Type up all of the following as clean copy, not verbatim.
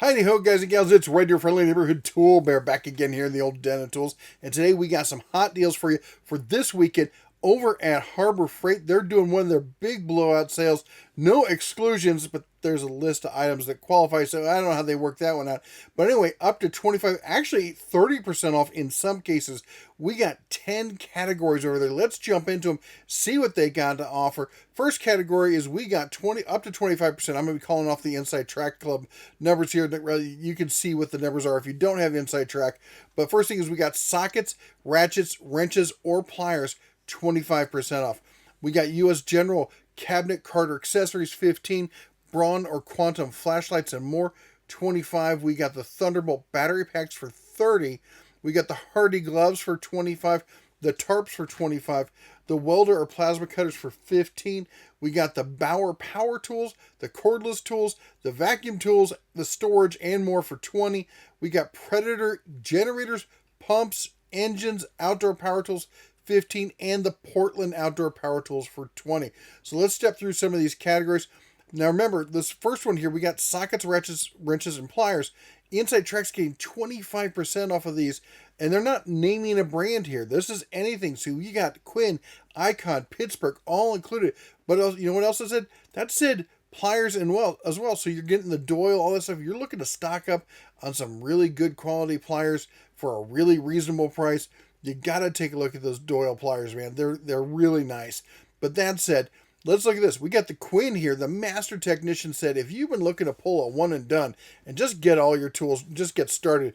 Heidi ho, guys and gals, it's right your friendly neighborhood tool bear back again here in the old den of tools. And today we got some hot deals for you for this weekend over at Harbor Freight. They're doing one of their big blowout sales. No exclusions, but there's a list of items that qualify, so I don't know how they work that one out. But anyway, up to 25, actually 30% off in some cases. We got 10 categories over there. Let's jump into them, see what they got to offer. First category is we got 20 up to 25%. I'm going to be calling off the Inside Track Club numbers here. You can see what the numbers are if you don't have Inside Track. But first thing is we got sockets, ratchets, wrenches, or pliers, 25% off. We got U.S. General cabinet, cart, or accessories, 15. Braun or Quantum flashlights and more, 25. We got the Thunderbolt battery packs for 30. We got the Hardy gloves for 25. The Tarps for 25. The welder or plasma cutters for 15. We got the Bauer power tools, the cordless tools, the vacuum tools, the storage, and more for 20. We got Predator generators, pumps, engines, outdoor power tools, 15, and the Portland outdoor power tools for 20. So let's step through some of these categories. Now remember, this first one here, we got sockets, wrenches, and pliers. Inside Track's getting 25% off of these, and they're not naming a brand here. This is anything. So you got Quinn, Icon, Pittsburgh, all included. But you know what else it said? That said pliers and as well. So you're getting the Doyle, all that stuff. You're looking to stock up on some really good quality pliers for a really reasonable price. You got to take a look at those Doyle pliers, man. They're really nice. But that said, let's look at this. We got the Quinn here. The master technician said, if you've been looking to pull a one and done and just get all your tools, just get started,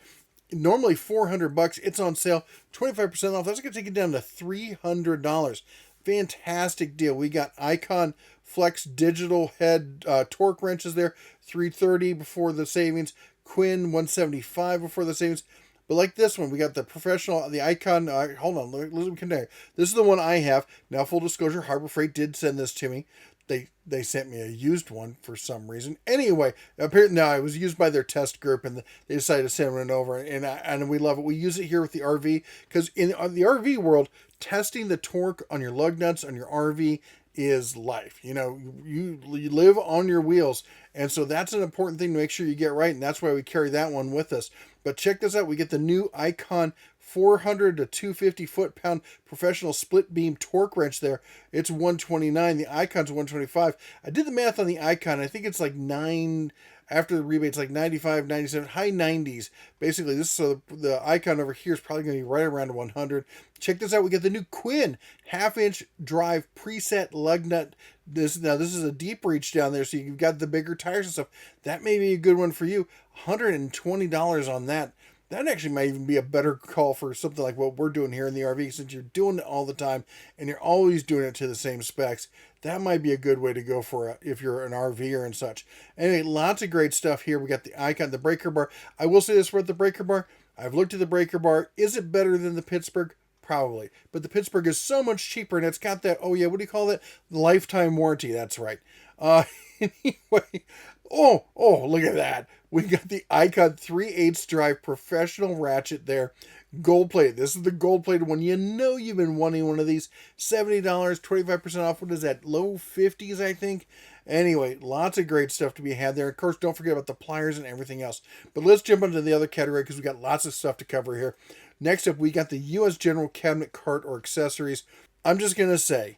normally $400, it's on sale, 25% off. That's going to take it down to $300. Fantastic deal. We got Icon Flex digital head torque wrenches there, $330 before the savings. Quinn, $175 before the savings. But like this one, we got the professional, the Icon. Hold on, let me continue. This is the one I have. Now, full disclosure, Harbor Freight did send this to me. They sent me a used one for some reason. Anyway, apparently now it was used by their test group, and they decided to send it over, and we love it. We use it here with the RV because in the RV world, testing the torque on your lug nuts on your RV is life. You know, you live on your wheels, and so that's an important thing to make sure you get right, and that's why we carry that one with us. But check this out. We get the new Icon 400 to 250 foot-pound professional split beam torque wrench there. It's $129. The Icon's $125. I did the math on the Icon. I think it's like 9 after the rebates, like 95, 97, high 90s. Basically, so the Icon over here is probably going to be right around 100. Check this out. We get the new Quinn half-inch drive preset lug nut. This is a deep reach down there, so you've got the bigger tires and stuff. That may be a good one for you. $120 on that. That actually might even be a better call for something like what we're doing here in the RV, since you're doing it all the time and you're always doing it to the same specs. That might be a good way to go for if you're an RVer and such. Anyway, lots of great stuff here. We got the Icon, the breaker bar. I will say this about the breaker bar. I've looked at the breaker bar. Is it better than the Pittsburgh? Probably. But the Pittsburgh is so much cheaper, and it's got that, what do you call that? Lifetime warranty. That's right. Anyway, look at that. We got the Icon 3/8 drive professional ratchet there. Gold plated. This is the gold plated one. You know you've been wanting one of these. $70, 25% off. What is that? Low 50s, I think. Anyway, lots of great stuff to be had there. Of course, don't forget about the pliers and everything else. But let's jump into the other category because we got lots of stuff to cover here. Next up, we got the U.S. General cabinet, cart, or accessories. I'm just going to say,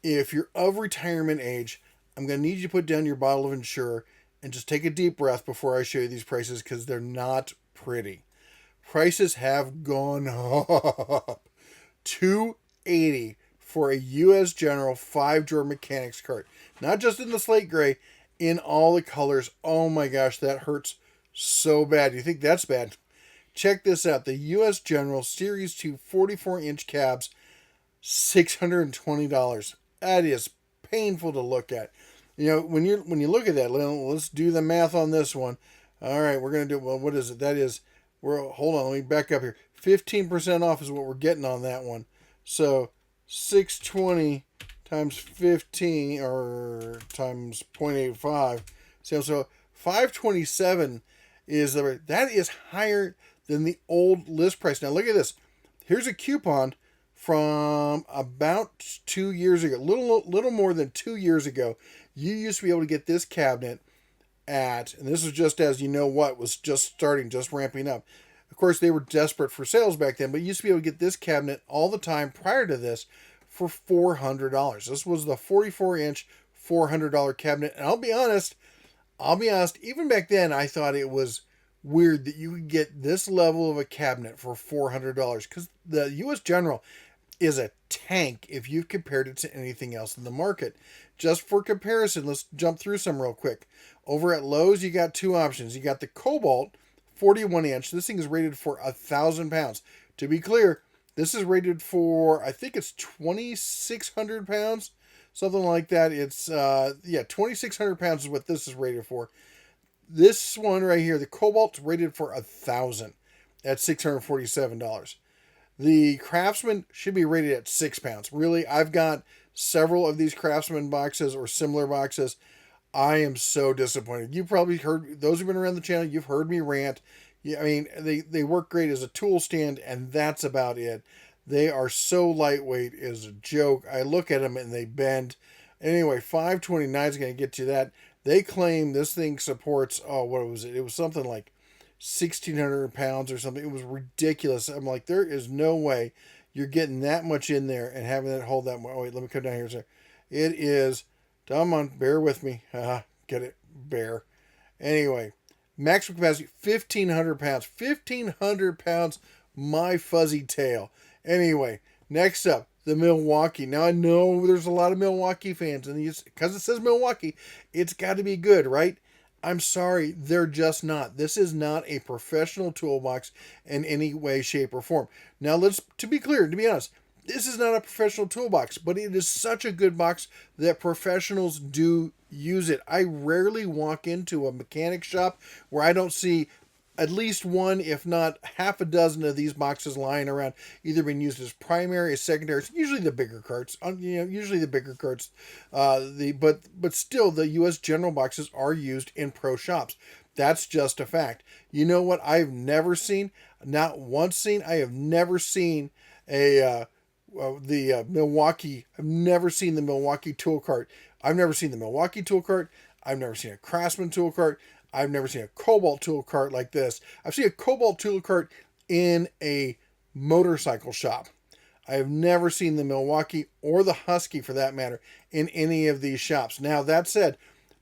if you're of retirement age, I'm going to need you to put down your bottle of Ensure and just take a deep breath before I show you these prices because they're not pretty. Prices have gone up. $280 for a U.S. General 5-drawer mechanics cart. Not just in the slate gray, in all the colors. Oh my gosh, that hurts so bad. You think that's bad? Check this out. The U.S. General Series 2 44-inch cabs, $620. That is painful to look at. You know, when you look at that, let's do the math on this one. All right, we're going to do, what is it? That is, hold on, let me back up here. 15% off is what we're getting on that one. So 620 times 15 or times 0.85. So 527 that is higher than the old list price. Now look at this. Here's a coupon from about 2 years ago, little more than 2 years ago. You used to be able to get this cabinet at, and this was just as was just starting, just ramping up. Of course, they were desperate for sales back then, but you used to be able to get this cabinet all the time prior to this for $400. This was the 44-inch $400 cabinet, and I'll be honest, even back then I thought it was weird that you could get this level of a cabinet for $400 because the U.S. General is a tank if you've compared it to anything else in the market. Just for comparison, let's jump through some real quick. Over at Lowe's, you got two options. You got the Cobalt 41-inch. This thing is rated for 1,000 pounds. To be clear, this is rated for, I think it's 2,600 pounds, something like that. It's 2,600 pounds is what this is rated for. This one right here, the Cobalt's rated for 1,000 at $647. The Craftsman should be rated at 6 pounds. Really, I've got several of these Craftsman boxes or similar boxes. I am so disappointed. You probably heard, those who've been around the channel, you've heard me rant. I mean, they work great as a tool stand, and that's about it. They are so lightweight, is a joke. I look at them and they bend. Anyway, $529 is going to get you that. They claim this thing supports, what was it? It was something like 1,600 pounds or something. It was ridiculous. I'm like, there is no way you're getting that much in there and having it hold that much. Oh, wait, let me come down here. Sir. It is, come on, bear with me. Get it, bear. Anyway, maximum capacity, 1,500 pounds. 1,500 pounds, my fuzzy tail. Anyway, next up, the Milwaukee. Now, I know there's a lot of Milwaukee fans, and because it says Milwaukee, it's got to be good, right? I'm sorry, they're just not. This is not a professional toolbox in any way, shape, or form. Now, to be clear, to be honest, this is not a professional toolbox, but it is such a good box that professionals do use it. I rarely walk into a mechanic shop where I don't see at least one, if not half a dozen of these boxes lying around, either being used as primary, as secondary. Usually the bigger carts, usually the bigger carts. But still, the U.S. General boxes are used in pro shops. That's just a fact. You know what? I've never seen, not once seen. I have never seen the Milwaukee. I've never seen the Milwaukee tool cart. I've never seen the Milwaukee tool cart. I've never seen a Craftsman tool cart. I've never seen a Cobalt tool cart like this. I've seen a Cobalt tool cart in a motorcycle shop. I have never seen the Milwaukee or the Husky, for that matter, in any of these shops. Now, that said,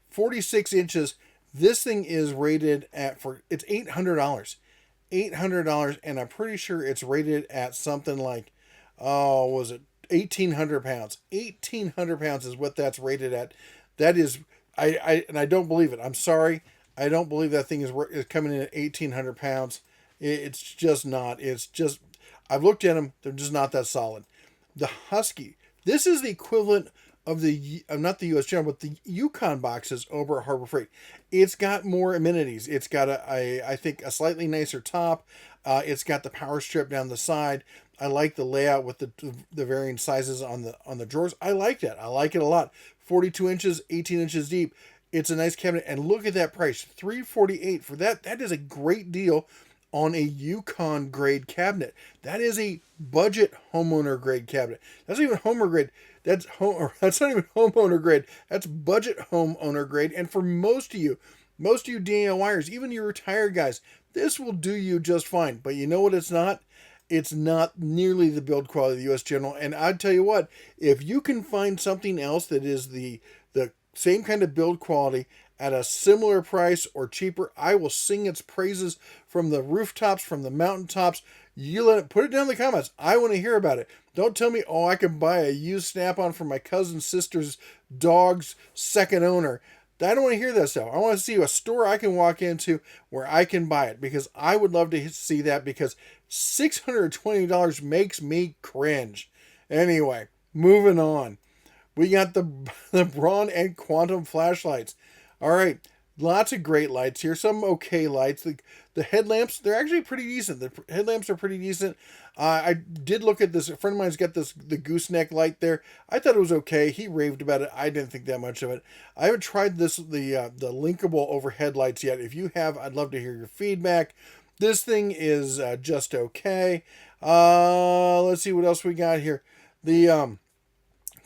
46 inches, this thing is rated it's $800. $800, and I'm pretty sure it's rated at something like, was it 1,800 pounds? 1,800 pounds is what that's rated at. That is, and I don't believe it. I'm sorry. I don't believe that thing is coming in at 1,800 pounds. It's just not. It's just, I've looked at them. They're just not that solid. The Husky, this is the equivalent of not the U.S. General, but the Yukon boxes over at Harbor Freight. It's got more amenities. It's got I think a slightly nicer top. It's got the power strip down the side. I like the layout with the varying sizes on the drawers. I like that. I like it a lot. 42 inches, 18 inches deep. It's a nice cabinet, and look at that price, $348 for that. That is a great deal on a Yukon grade cabinet. That is a budget homeowner grade cabinet. That's not even homeowner grade. That's not even homeowner grade. That's budget homeowner grade. And for most of you DIYers, even your retired guys, this will do you just fine. But you know what it's not? It's not nearly the build quality of the U.S. General. And I'd tell you what, if you can find something else that is the same kind of build quality at a similar price or cheaper, I will sing its praises from the rooftops, from the mountaintops. You put it down in the comments. I want to hear about it. Don't tell me, I can buy a used Snap-on from my cousin's sister's dog's second owner. I don't want to hear that stuff. I want to see a store I can walk into where I can buy it, because I would love to see that, because $620 makes me cringe. Anyway, moving on. We got the Braun and Quantum flashlights. All right, lots of great lights here. Some okay lights. The headlamps, they're actually pretty decent. The headlamps are pretty decent. I did look at this. A friend of mine's got the gooseneck light there. I thought it was okay. He raved about it. I didn't think that much of it. I haven't tried the linkable overhead lights yet. If you have, I'd love to hear your feedback. This thing is just okay. Let's see what else we got here. The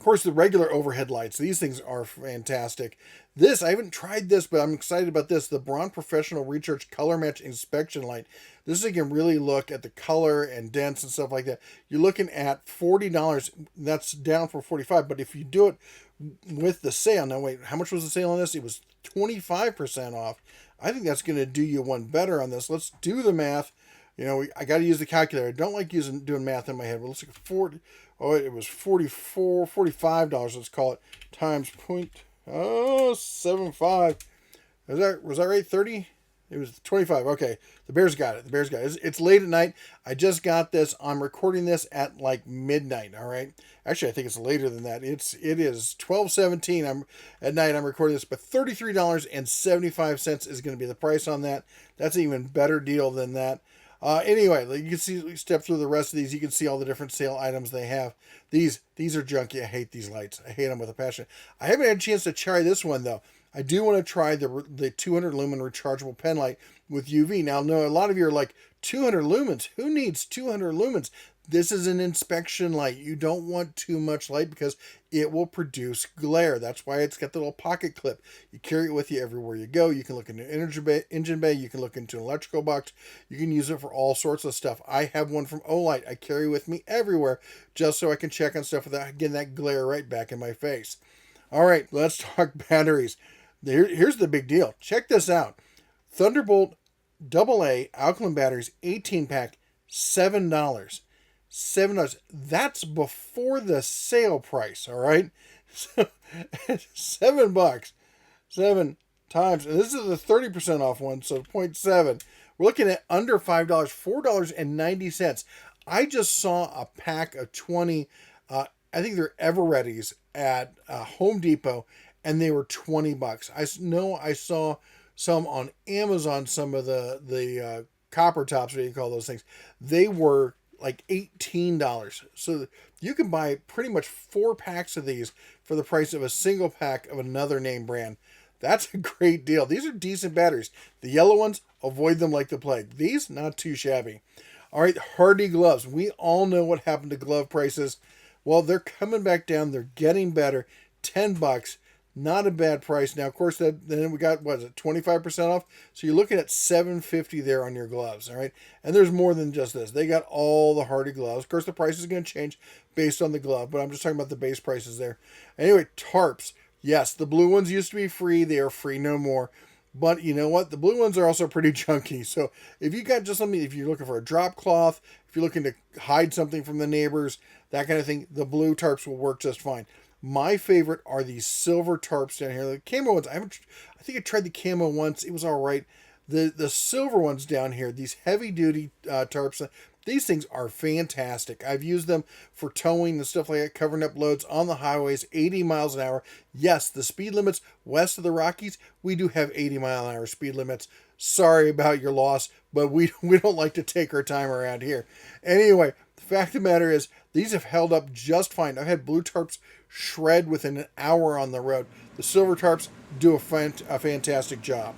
Of course, the regular overhead lights, these things are fantastic. This, I haven't tried this, but I'm excited about this. The Braun Professional Recharge Color Match Inspection Light. This is, you can really look at the color and dents and stuff like that. You're looking at $40. That's down from $45. But if you do it with the sale, now wait, how much was the sale on this? It was 25% off. I think that's going to do you one better on this. Let's do the math. You know, I got to use the calculator. I don't like doing math in my head. Well, let's look at 40. Oh, it was $45. Let's call it times 0.75. Was that right? 30. It was 25. Okay, the Bears got it. It's late at night. I just got this. I'm recording this at like midnight. All right. Actually, I think it's later than that. It is 12:17. At night. I'm recording this, but $33.75 is going to be the price on that. That's an even better deal than that. Anyway, you can see, step through the rest of these. You can see all the different sale items they have. These are junky. I hate these lights. I hate them with a passion. I haven't had a chance to try this one though. I do want to try the 200 lumen rechargeable pen light with UV. Now, no, a lot of you are like, 200 lumens? Who needs 200 lumens? This is an inspection light. You don't want too much light because it will produce glare. That's why it's got the little pocket clip. You carry it with you everywhere you go. You can look into an engine bay. You can look into an electrical box. You can use it for all sorts of stuff. I have one from Olight. I carry with me everywhere just so I can check on stuff without getting that glare right back in my face. All right, let's talk batteries. Here's the big deal. Check this out. Thunderbolt AA alkaline batteries, 18-pack, $7. $7. That's before the sale price, all right? So, $7. 7 times, and this is the 30% off one, so 0.7. We're looking at under $5, $4.90. I just saw a pack of 20, I think they're Evereadys at Home Depot, and they were $20. I know I saw some on Amazon, some of the copper tops, what do you call those things? They were like $18. So you can buy pretty much 4 packs of these for the price of a single pack of another name brand. That's a great deal. These are decent batteries. The yellow ones, avoid them like the plague. These, not too shabby. All right, Hardy gloves. We all know what happened to glove prices. Well, they're coming back down. They're getting better. $10. Not a bad price. Now, of course, then we got, what is it, 25% off? So you're looking at $7.50 there on your gloves, all right? And there's more than just this. They got all the Hardy gloves. Of course, the price is going to change based on the glove, but I'm just talking about the base prices there. Anyway, Tarps. Yes, the blue ones used to be free. They are free no more. But you know what? The blue ones are also pretty chunky. So if you got just something, if you're looking for a drop cloth, if you're looking to hide something from the neighbors, that kind of thing, the blue Tarps will work just fine. My favorite are these silver Tarps down here. The camo ones, I think I tried the camo once. It was all right. The silver ones down here, these heavy duty Tarps, these things are fantastic. I've used them for towing and stuff like that, covering up loads on the highways, 80 miles an hour. Yes, the speed limits west of the Rockies, we do have 80 mile an hour speed limits. Sorry about your loss, but we don't like to take our time around here. Anyway, the fact of the matter is, these have held up just fine. I've had blue Tarps shred within an hour on the road. The silver Tarps do a fantastic job.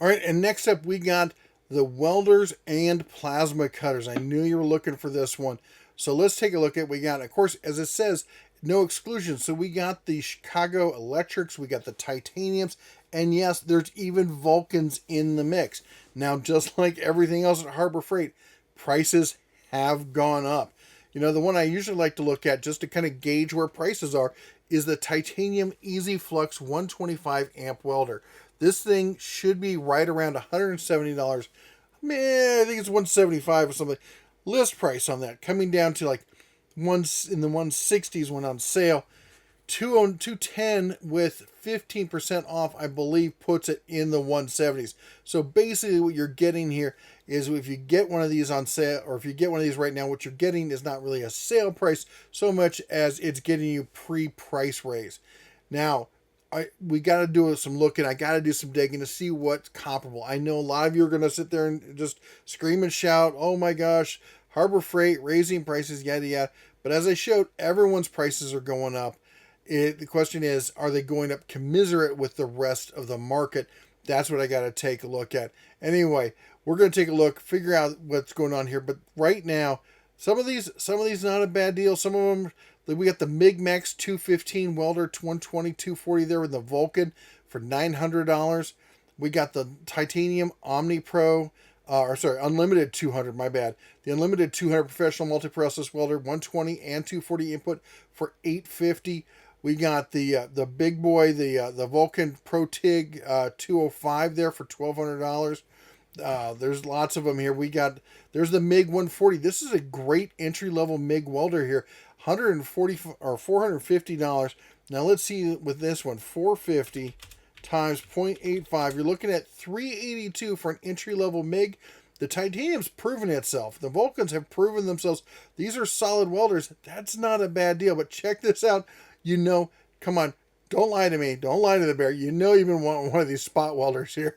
All right, and next up we got the Welders and plasma cutters. I knew you were looking for this one. So let's take a look at what we got. Of course, as it says, no exclusions. So we got the Chicago Electrics, we got the Titaniums, and yes, there's even Vulcans in the mix. Now, just like everything else at Harbor Freight, prices have gone up. You know, the one I usually like to look at just to kind of gauge where prices are is the Titanium Easy Flux 125 amp welder. This thing should be right around $170. Man, I think it's $175 or something. List price on that coming down to like in the 160s when on sale. 210 with 15% off, I believe, puts it in the 170s. So basically what you're getting here is if you get one of these on sale, or if you get one of these right now, what you're getting is not really a sale price so much as it's getting you pre-price raise. Now, we got to do some looking. I got to do some digging to see what's comparable. I know a lot of you are going to sit there and just scream and shout, oh my gosh, Harbor Freight raising prices, yada yada. But as I showed, everyone's prices are going up. The question is, are they going up commensurate with the rest of the market? That's what I got to take a look at. Anyway, we're going to take a look, figure out what's going on here. But right now, some of these not a bad deal. Some of them, Then we got the MIG Max 215 welder 120 240 there with the Vulcan for $900. We got the titanium Omni Pro, Unlimited 200, my bad. The Unlimited 200 professional multi-process welder, 120 and 240 input for $850. We got the big boy, the Vulcan Pro TIG 205 there for $1,200. There's lots of them here. There's the MIG 140. This is a great entry level MIG welder here, $450. Now let's see with this one, 450 times 0.85. You're looking at $382 for an entry level MIG. The titanium's proven itself. The Vulcans have proven themselves. These are solid welders. That's not a bad deal. But check this out. Come on, don't lie to me. Don't lie to the bear. You've been wanting one of these spot welders here.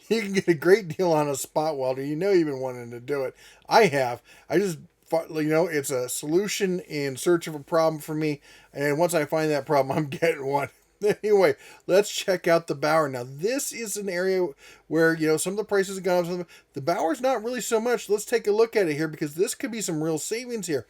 You can get a great deal on a spot welder. You've been wanting to do it. I have. I just, it's a solution in search of a problem for me. And once I find that problem, I'm getting one. Anyway, let's check out the Bauer. Now, this is an area where, some of the prices have gone up. The Bauer's not really so much. Let's take a look at it here because this could be some real savings here.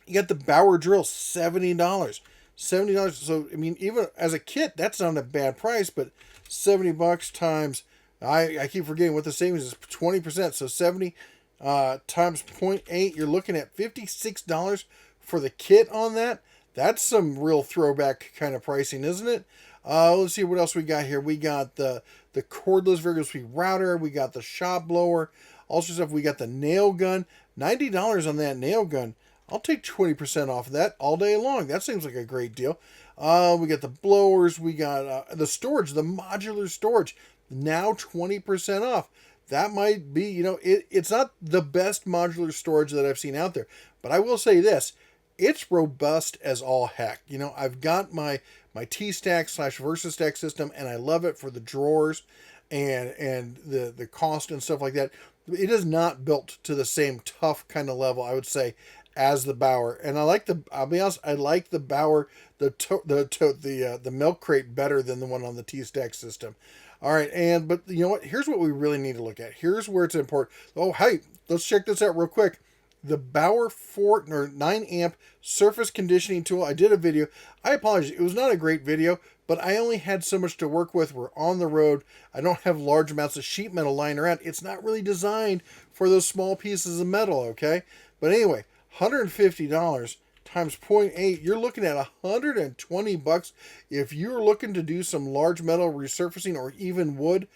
You got the Bauer drill, $70. $70. So, even as a kit, that's not a bad price, but $70 times, I keep forgetting what the savings is, 20%. So 70 times 0.8, you're looking at $56 for the kit on that. That's some real throwback kind of pricing, isn't it? Let's see what else we got here. We got the cordless variable speed router. We got the shop blower. Also stuff. We got the nail gun. $90 on that nail gun. I'll take 20% off of that all day long. That seems like a great deal. We got the blowers. We got the storage, the modular storage. Now 20% off. That might be, it's not the best modular storage that I've seen out there. But I will say this. It's robust as all heck. I've got my T-Stack / VersaStack system, and I love it for the drawers and the cost and stuff like that. It is not built to the same tough kind of level, I would say, as the Bauer. And I'll be honest, I like the Bauer, the milk crate better than the one on the T-Stack system. All right, but you know what? Here's what we really need to look at. Here's where it's important. Oh, hey, let's check this out real quick. The Bauer 9 amp surface conditioning tool. I did a video. I apologize. It was not a great video, but I only had so much to work with. We're on the road. I don't have large amounts of sheet metal lying around. It's not really designed for those small pieces of metal, okay? But anyway, $150 times 0.8, you're looking at $120. If you're looking to do some large metal resurfacing or even wood,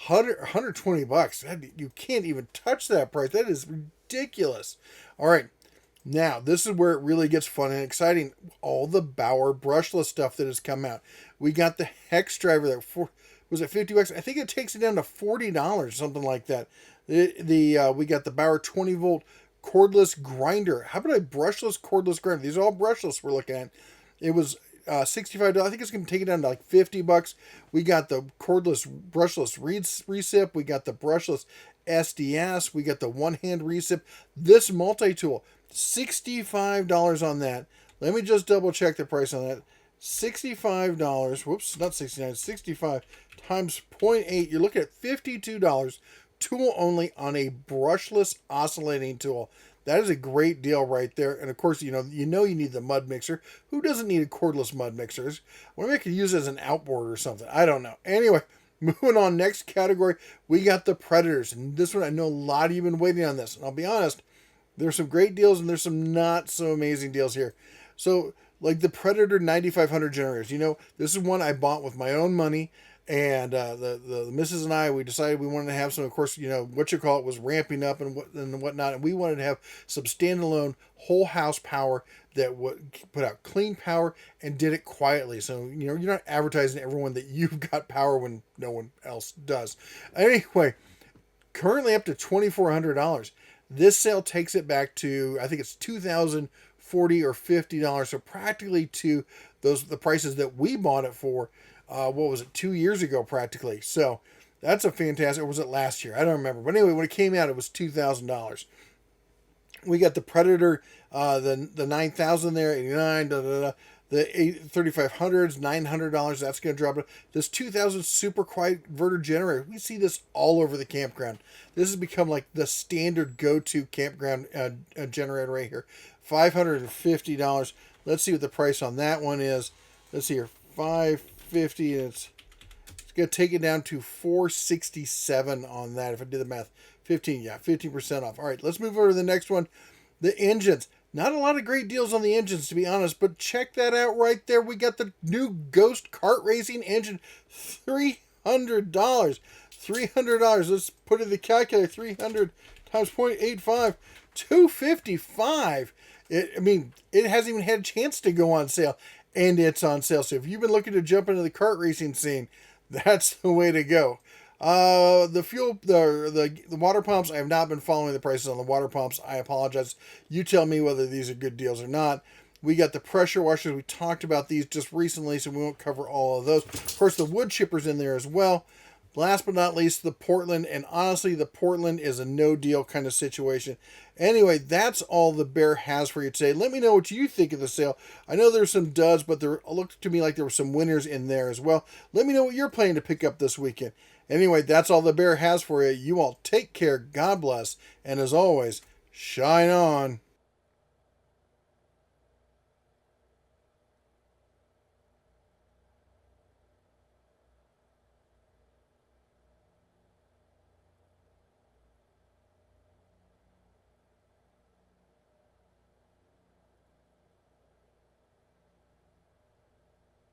$120. You can't even touch that price. That is ridiculous. All right. Now, this is where it really gets fun and exciting. All the Bauer brushless stuff that has come out. We got the hex driver that was it $50? I think it takes it down to $40, something like that. We got the Bauer 20 volt cordless grinder. How about a brushless cordless grinder? These are all brushless we're looking at. It was $65. I think it's going to take it down to like $50. We got the cordless brushless recip. We got the brushless SDS. We got the one-hand recip. This multi-tool, $65 on that. Let me just double check the price on that. $65. Whoops, not 69. 65 times 0.8. You're looking at $52. Tool only on a brushless oscillating tool. That is a great deal right there. And of course, you need the mud mixer. Who doesn't need a cordless mud mixer? Maybe I could use it as an outboard or something. I don't know. Anyway, moving on, next category, we got the Predators. And this one, I know a lot of you have been waiting on this. And I'll be honest, there's some great deals and there's some not so amazing deals here. So, like the Predator 9500 generators. This is one I bought with my own money. And the missus and I, we decided we wanted to have some, of course, was ramping up and whatnot. And we wanted to have some standalone whole house power that would put out clean power and did it quietly. So, you're not advertising to everyone that you've got power when no one else does. Anyway, currently up to $2,400. This sale takes it back to, I think it's $2,040 or $50. So practically to the prices that we bought it for. 2 years ago practically. So that's a fantastic, or was it last year? I don't remember. But anyway, when it came out, it was $2,000. We got the Predator, the 9000 there, 89, The 3500s, $900, that's going to drop it. This 2000 super quiet inverter generator, we see this all over the campground. This has become like the standard go-to campground generator right here. $550. Let's see what the price on that one is. Let's see here, $550. It's going to take it down to $467 on that. If I did the math, 15% off. All right, let's move over to the next one. The engines. Not a lot of great deals on the engines, to be honest, but check that out right there. We got the new Ghost kart racing engine, $300. $300. Let's put it in the calculator. 300 times 0.85, $255. It hasn't even had a chance to go on sale, and it's on sale. So if you've been looking to jump into the kart racing scene, that's the way to go. The fuel, the water pumps, I have not been following the prices on the water pumps. I apologize. You tell me whether these are good deals or not. We got the pressure washers. We talked about these just recently, so we won't cover all of those. Of course, the wood chipper's in there as well. Last but not least, the Portland. And honestly, the Portland is a no deal kind of situation. Anyway, that's all the Bear has for you today. Let me know what you think of the sale. I know there's some duds, but there looked to me like there were some winners in there as well. Let me know what you're planning to pick up this weekend. Anyway, that's all the Bear has for you. You all take care. God bless. And as always, shine on.